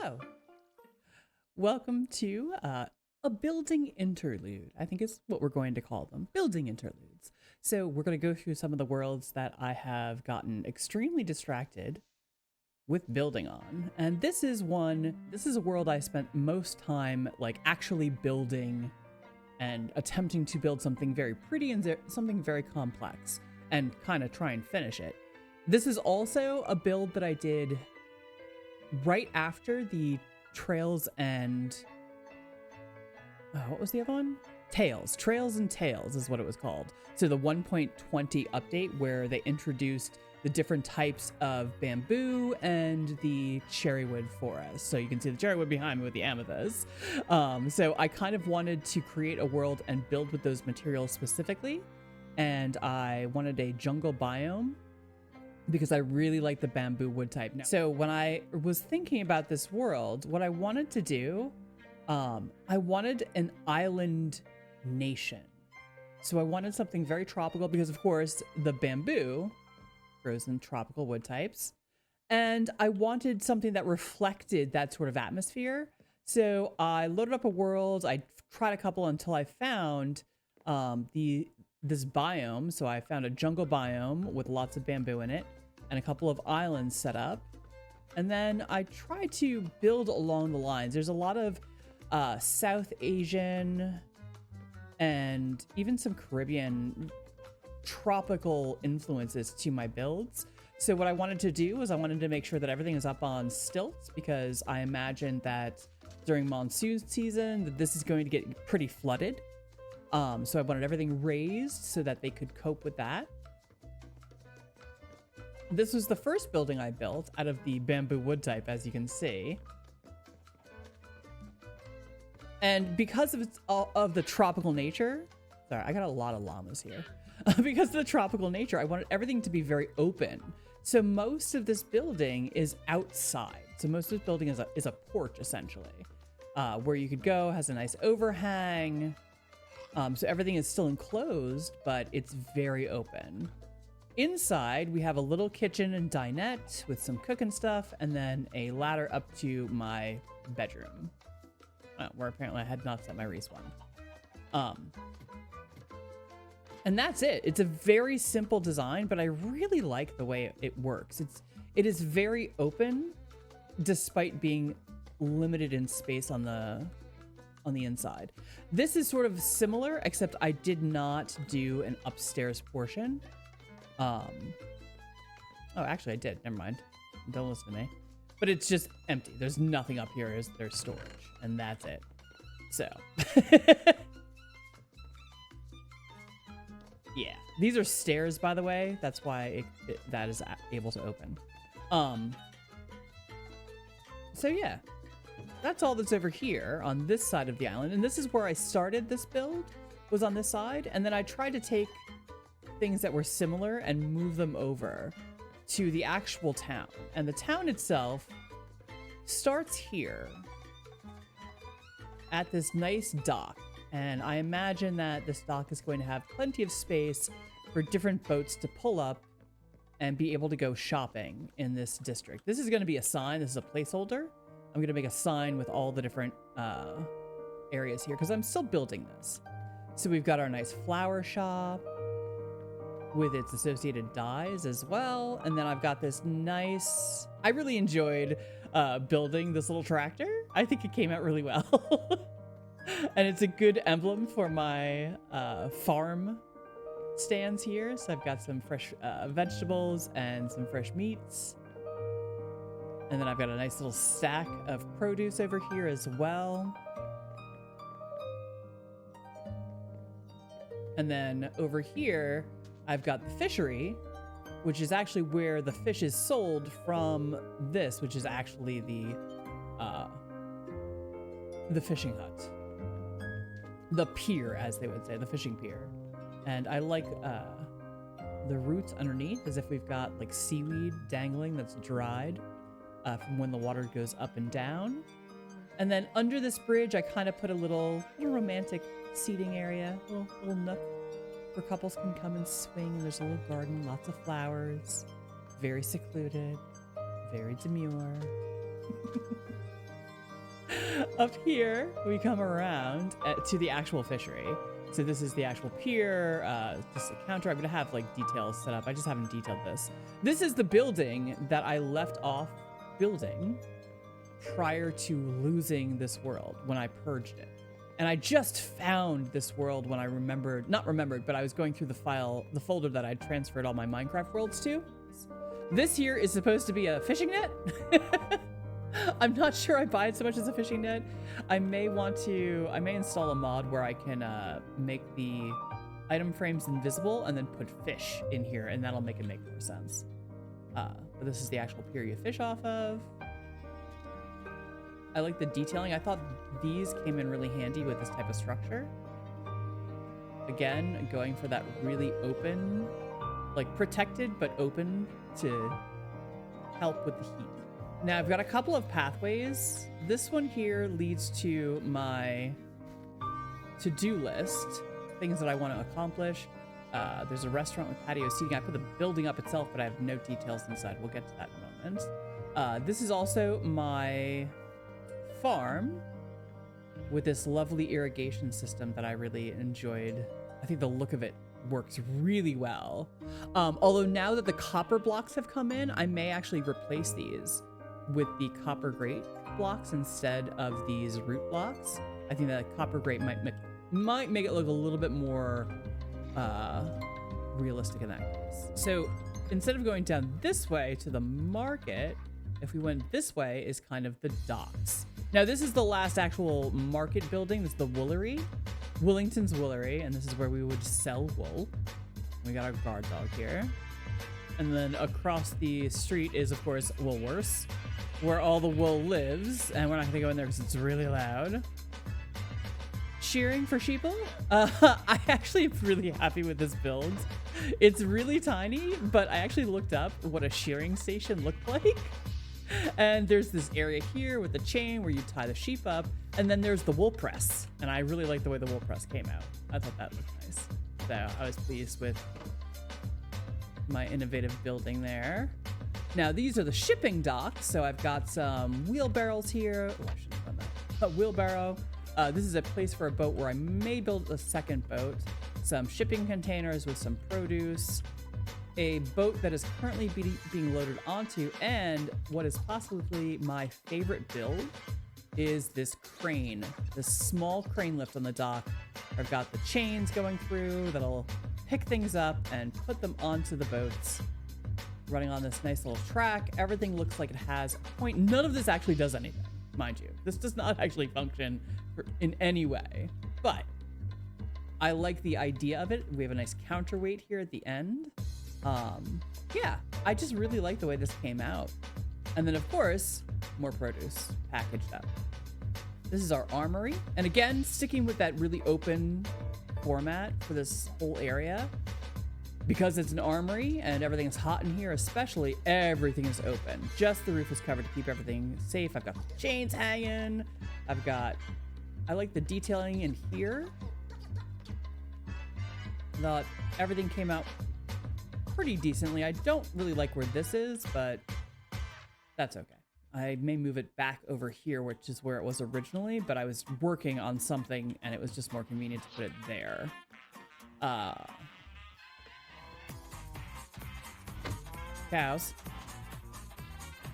Hello. Welcome to a building interlude. I think is what we're going to call them, building interludes. So we're going to go through some of the worlds that I have gotten extremely distracted with building on. And this is a world I spent most time like actually building and attempting to build something very pretty and something very complex and kind of try and finish it. This is also a build that I did right after the Trails and what was the other one? Trails and Tales is what it was called. So the 1.20 update where they introduced the different types of bamboo and the cherrywood forest. So you can see the cherrywood behind me with the amethyst. So I kind of wanted to create a world and build with those materials specifically. And I wanted a jungle biome because I really like the bamboo wood type. So when I was thinking about this world, what I wanted to do, I wanted an island nation. So I wanted something very tropical because, of course, the bamboo grows in tropical wood types. And I wanted something that reflected that sort of atmosphere. So I loaded up a world. I tried a couple until I found this biome. So I found a jungle biome with lots of bamboo in it and a couple of islands set up. And then I tried to build along the lines. There's a lot of South Asian and even some Caribbean tropical influences to my builds. So what I wanted to do was I wanted to make sure that everything is up on stilts because I imagine that during monsoon season that this is going to get pretty flooded. So I wanted everything raised so that they could cope with that. This was the first building I built out of the bamboo wood type, as you can see. And because of the tropical nature, sorry, I got a lot of llamas here. Because of the tropical nature, I wanted everything to be very open. So most of this building is outside. So most of this building is a porch, essentially, where you could go, has a nice overhang. So everything is still enclosed, but it's very open. Inside, we have a little kitchen and dinette with some cooking stuff, and then a ladder up to my bedroom, where apparently I had not set my respawn. And that's it. It's a very simple design, but I really like the way it works. It is very open, despite being limited in space on the inside. This is sort of similar, except I did not do an upstairs portion. Oh, actually I did. Never mind. Don't listen to me. But it's just empty. There's nothing up here. There's storage, and that's it. So, yeah. These are stairs, by the way. That's why that is able to open. So yeah, that's all that's over here on this side of the island, and this is where I started this build. Was on this side, and then I tried to take things that were similar and move them over to the actual town. And the town itself starts here at this nice dock. And I imagine that this dock is going to have plenty of space for different boats to pull up and be able to go shopping in this district. This is going to be a sign. This is a placeholder. I'm going to make a sign with all the different areas here because I'm still building this. So we've got our nice flower shop with its associated dyes as well. And then I've got this nice... I really enjoyed building this little tractor. I think it came out really well. And it's a good emblem for my farm stands here. So I've got some fresh vegetables and some fresh meats. And then I've got a nice little stack of produce over here as well. And then over here, I've got the fishery, which is actually where the fish is sold from this, which is actually the fishing hut. The pier, as they would say, the fishing pier. And I like the roots underneath, as if we've got like seaweed dangling that's dried from when the water goes up and down. And then under this bridge, I kind of put a little romantic seating area, little nook where couples can come and swing. There's a little garden, lots of flowers, very secluded, very demure. Up here, we come around to the actual fishery. So this is the actual pier, just a counter. I'm gonna have like details set up. I just haven't detailed this. This is the building that I left off building prior to losing this world when I purged it. And I just found this world when I not remembered, but I was going through the folder that I transferred all my Minecraft worlds to. This here is supposed to be a fishing net. I'm not sure I buy it so much as a fishing net. I may install a mod where I can make the item frames invisible and then put fish in here, and that'll make it make more sense. But this is the actual pier you fish off of. I like the detailing. I thought these came in really handy with this type of structure. Again, going for that really open, like protected but open to help with the heat. Now I've got a couple of pathways. This one here leads to my to-do list, things that I want to accomplish. There's a restaurant with patio seating. I put the building up itself, but I have no details inside. We'll get to that in a moment. This is also my farm with this lovely irrigation system that I really enjoyed. I think the look of it works really well. Although now that the copper blocks have come in, I may actually replace these with the copper grate blocks instead of these root blocks. I think that copper grate might make it look a little bit more realistic in that case. So instead of going down this way to the market, if we went this way is kind of the docks. Now this is the last actual market building. This is the woolery, Willington's Woolery, and this is where we would sell wool. We got our guard dog here. And then across the street is, of course, Woolworths, where all the wool lives. And we're not going to go in there because it's really loud. Shearing for sheeple. I actually am really happy with this build. It's really tiny, but I actually looked up what a shearing station looked like. And there's this area here with the chain where you tie the sheep up. And then there's the wool press. And I really like the way the wool press came out. I thought that looked nice. So I was pleased with my innovative building there. Now these are the shipping docks. So I've got some wheelbarrows here. Oh, I shouldn't have done that. A wheelbarrow. This is a place for a boat where I may build a second boat. Some shipping containers with some produce. A boat that is currently being loaded onto, and what is possibly my favorite build is this crane, this small crane lift on the dock. I've got the chains going through that'll pick things up and put them onto the boats, running on this nice little track. Everything looks like it has a point. None of this actually does anything, mind you. This does not actually function in any way, but I like the idea of it. We have a nice counterweight here at the end. Yeah, I just really like the way this came out. And then of course, more produce packaged up. This is our armory. And again, sticking with that really open format for this whole area, because it's an armory and everything is hot in here, especially everything is open. Just the roof is covered to keep everything safe. I've got the chains hanging. I like the detailing in here. Thought everything came out pretty decently. I don't really like where this is, but that's okay. I may move it back over here, which is where it was originally, but I was working on something and it was just more convenient to put it there. Cows.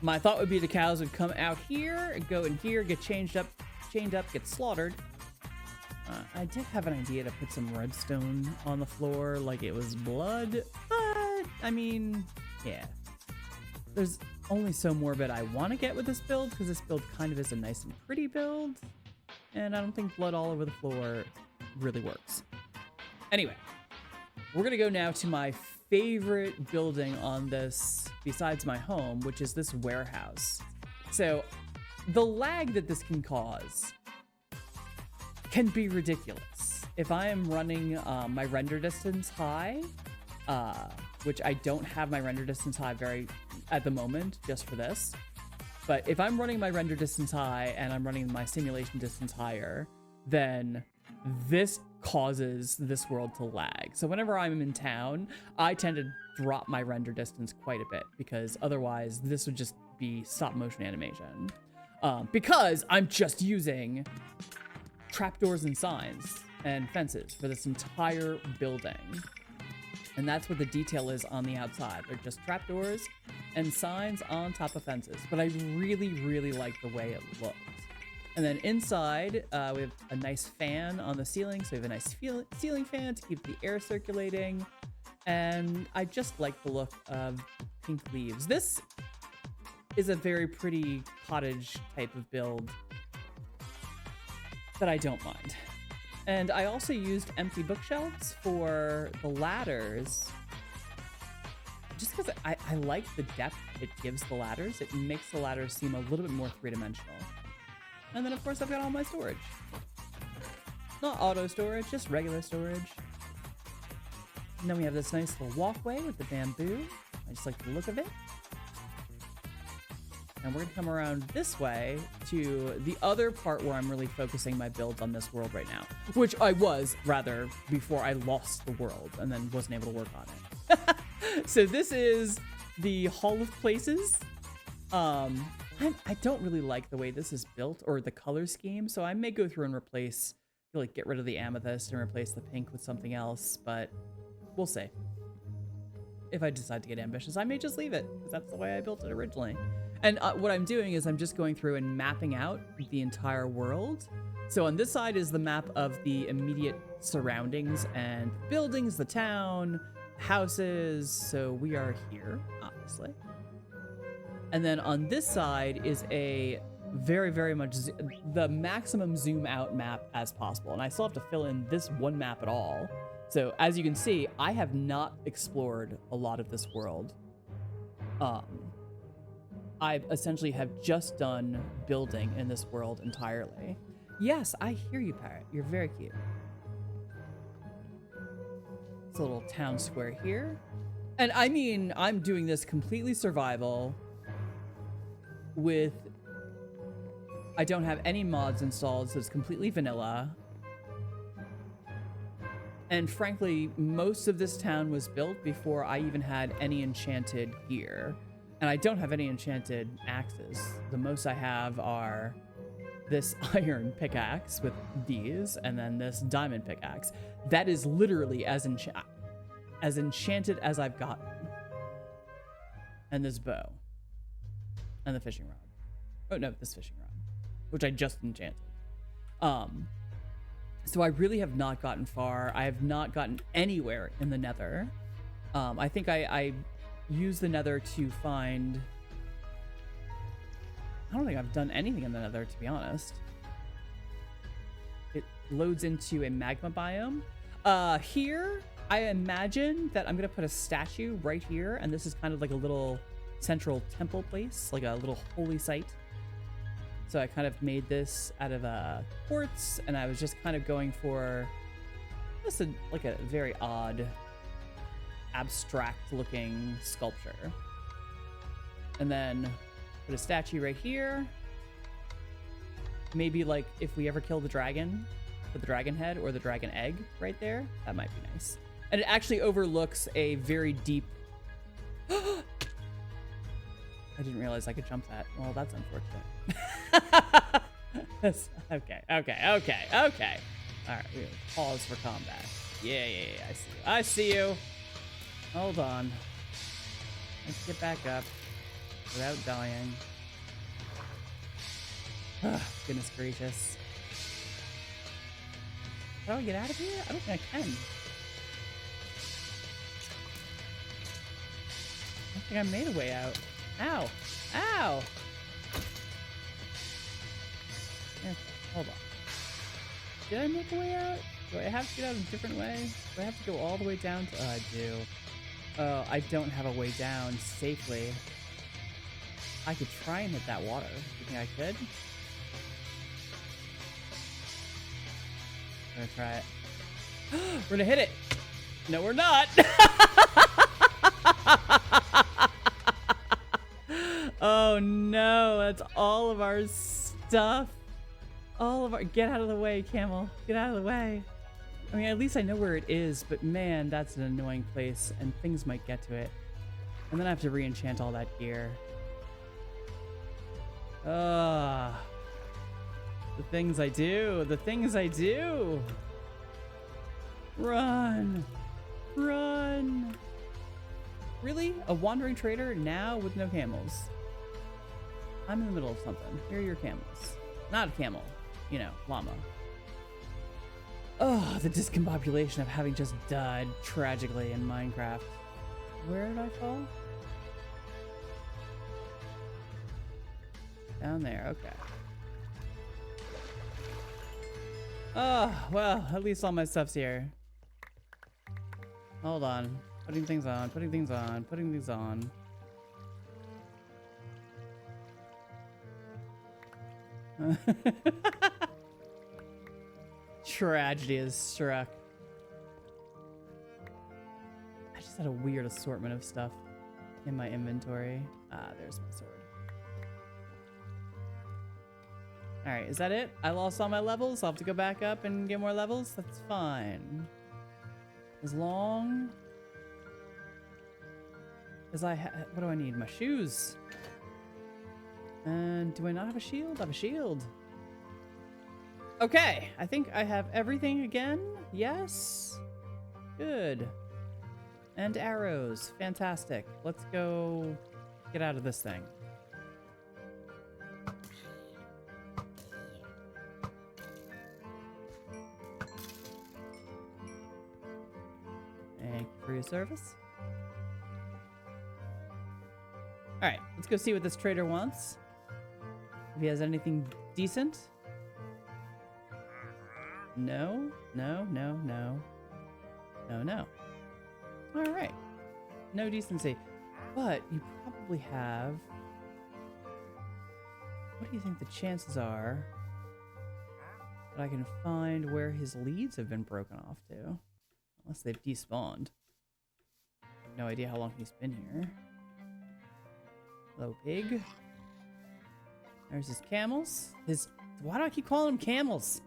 My thought would be the cows would come out here and go in here, get chained up, get slaughtered. I did have an idea to put some redstone on the floor like it was blood, but I mean, yeah. There's only so morbid I want to get with this build, because this build kind of is a nice and pretty build, and I don't think blood all over the floor really works. Anyway, we're gonna go now to my favorite building on this, besides my home, which is this warehouse. So the lag that this can cause can be ridiculous. If I am running my render distance high, which I don't have my render distance high at the moment, just for this. But if I'm running my render distance high and I'm running my simulation distance higher, then this causes this world to lag. So whenever I'm in town, I tend to drop my render distance quite a bit, because otherwise this would just be stop motion animation. because I'm just using trapdoors and signs and fences for this entire building. And that's what the detail is on the outside. They're just trapdoors and signs on top of fences. But I really, really like the way it looks. And then inside, we have a nice fan on the ceiling. So we have a nice ceiling fan to keep the air circulating. And I just like the look of pink leaves. This is a very pretty cottage type of build that I don't mind. And I also used empty bookshelves for the ladders, just because I like the depth it gives the ladders. It makes the ladders seem a little bit more three-dimensional. And then, of course, I've got all my storage. Not auto storage, just regular storage. And then we have this nice little walkway with the bamboo. I just like the look of it. And we're gonna come around this way to the other part where I'm really focusing my builds on this world right now, which I was, rather, before I lost the world and then wasn't able to work on it. So this is the Hall of Places. I don't really like the way this is built or the color scheme, so I may go through and replace, like, get rid of the amethyst and replace the pink with something else, but we'll see. If I decide to get ambitious, I may just leave it, because that's the way I built it originally. And what I'm doing is I'm just going through and mapping out the entire world. So on this side is the map of the immediate surroundings and buildings, the town, houses. So we are here, obviously. And then on this side is a very, very much the maximum zoom out map as possible. And I still have to fill in this one map at all. So as you can see, I have not explored a lot of this world. I essentially have just done building in this world entirely. Yes, I hear you, Parrot. You're very cute. It's a little town square here. And I mean, I'm doing this completely survival with... I don't have any mods installed, so it's completely vanilla. And frankly, most of this town was built before I even had any enchanted gear. And I don't have any enchanted axes. The most I have are this iron pickaxe with these, and then this diamond pickaxe. That is literally as enchanted as I've gotten. And this bow. And the fishing rod. Oh no, this fishing rod, which I just enchanted. So I really have not gotten far. I have not gotten anywhere in the Nether. I think I use the Nether to find... I don't think I've done anything in the Nether, to be honest. It loads into a magma biome. Here, I imagine that I'm going to put a statue right here, and this is kind of like a little central temple place, like a little holy site. So I kind of made this out of quartz, and I was just kind of going for just like a very odd, abstract-looking sculpture. And then put a statue right here. Maybe like if we ever kill the dragon, put the dragon head or the dragon egg right there. That might be nice. And it actually overlooks a very deep... I didn't realize I could jump that. Well, that's unfortunate. Okay. All right, we pause for combat. Yeah, I see you. Hold on. Let's get back up without dying. Goodness gracious. How do I get out of here? I don't think I can. I don't think I made a way out. Ow! Ow! Yeah, hold on. Did I make a way out? Do I have to get out a different way? Do I have to go all the way down to... Oh, I do. Oh, I don't have a way down safely. I could try and hit that water. You think I could? I'm gonna try it. We're gonna hit it! No, we're not! Oh no, that's all of our stuff. All of our... Get out of the way, camel. Get out of the way. I mean, at least I know where it is, but man, that's an annoying place, and things might get to it. And then I have to re-enchant all that gear. The things I do. The things I do. Run. Run. Really? A wandering trader now with no camels? I'm in the middle of something. Here are your camels. Not a camel. You know, llama. Oh, the discombobulation of having just died tragically in Minecraft. Where did I fall? Down there, okay. Oh, well, at least all my stuff's here. Hold on. Putting things on, putting things on, putting things on. Tragedy has struck. I just had a weird assortment of stuff in my inventory. Ah, there's my sword. Alright, is that it? I lost all my levels? I'll have to go back up and get more levels? That's fine. As long as I have... What do I need? My shoes. And do I not have a shield? I have a shield. Okay, I think I have everything again. Yes. Good. And arrows. Fantastic. Let's go get out of this thing. Thank you for your service. Alright, let's go see what this trader wants. If he has anything decent. No, no, no, no. No, no. Alright. No decency. But you probably have... What do you think the chances are that I can find where his leads have been broken off to? Unless they've despawned. I have no idea how long he's been here. Hello, pig. There's his camels. Why do I keep calling them camels?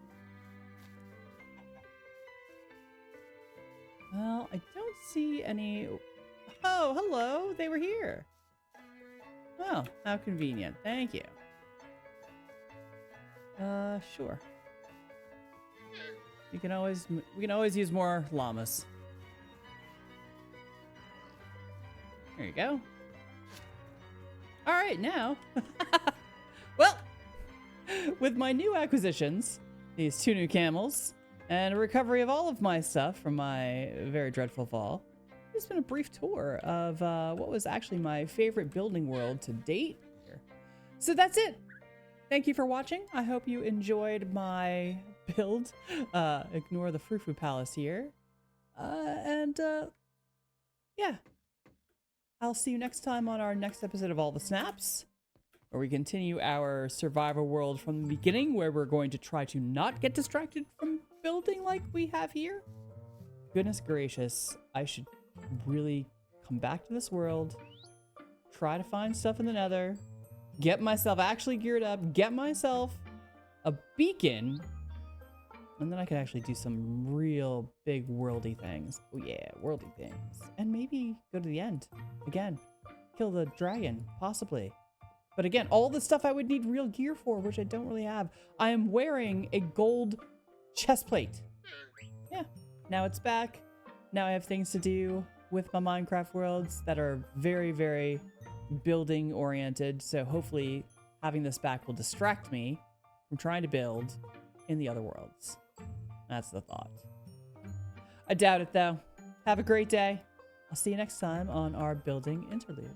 Well, I don't see any... Oh, hello. They were here. Oh, how convenient. Thank you. Sure. We can always use more llamas. There you go. All right, now. Well, with my new acquisitions, these 2 new camels, and a recovery of all of my stuff from my very dreadful fall, it's been a brief tour of what was actually my favorite building world to date here. So that's it. Thank you for watching. I hope you enjoyed my build. Ignore the Frou-Frou Palace here. Yeah. I'll see you next time on our next episode of All the Snaps, where we continue our survival world from the beginning, where we're going to try to not get distracted from building like we have here. Goodness gracious, I should really come back to this world, try to find stuff in the nether, get myself actually geared up, get myself a beacon, and then I could actually do some real big worldy things. Oh yeah, worldy things. And maybe go to the end. Again, kill the dragon, possibly. But again, all the stuff I would need real gear for, which I don't really have. I am wearing a gold chest plate. Yeah, now it's back. Now I have things to do with my Minecraft worlds that are very, very building oriented. So hopefully having this back will distract me from trying to build in the other worlds. That's the thought. I doubt it though. Have a great day. I'll see you next time on our building interlude.